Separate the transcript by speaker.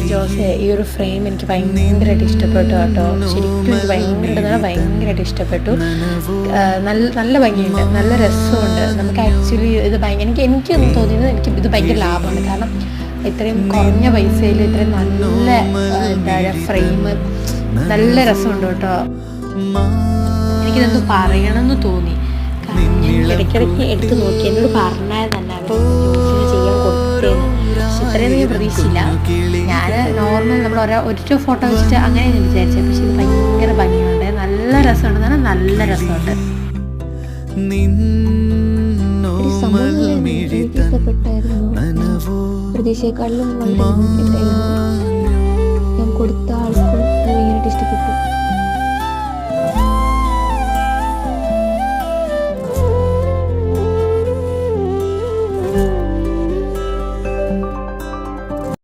Speaker 1: Jose ഈ ഒരു frame എനിക്ക് ഭയങ്കരമായിട്ട് ഇഷ്ടപ്പെട്ടു കേട്ടോ. ശരിക്കും എനിക്ക് ഭയങ്കരമായിട്ട് ഇഷ്ടപ്പെട്ടു. നല്ല നല്ല ഭംഗിയുണ്ട്, നല്ല രസമുണ്ട്. നമുക്ക് ആക്ച്വലി ഇത് എനിക്കൊന്നും തോന്നിയത് ഇത് ഭയങ്കര ലാഭമാണ്. കാരണം ഇത്രയും കുറഞ്ഞ പൈസയിൽ ഇത്രയും നല്ല എന്താ പറയുക ഫ്രെയിം നല്ല രസമുണ്ട് കേട്ടോ. എനിക്കിതെന്തോ പറയണമെന്ന് തോന്നി. കാരണം ഞാൻ ഇടയ്ക്കിടയ്ക്ക് എടുത്ത് നോക്കി, എന്നോട് പറഞ്ഞാൽ തന്നെ അവർ ജോസിന് ചെയ്യാൻ കൊടുത്തേന്ന്. പക്ഷെ ഇത്രയും ഞാൻ പ്രതീക്ഷിച്ചില്ല. ഞാൻ നോർമൽ നമ്മൾ ഒരൊറ്റ ഫോട്ടോ വെച്ചിട്ട് അങ്ങനെ ഞാൻ വിചാരിച്ചത്. പക്ഷെ ഇത് ഭയങ്കര ഭംഗിയുണ്ട്, നല്ല രസമുണ്ട്, നല്ല രസമുണ്ട്.
Speaker 2: എനിക്ക് ഇഷ്ടപ്പെട്ടായിരുന്നു. പ്രതീക്ഷയെക്കാളിലും വളരെ ഞാൻ കൊടുത്ത ആൾക്കും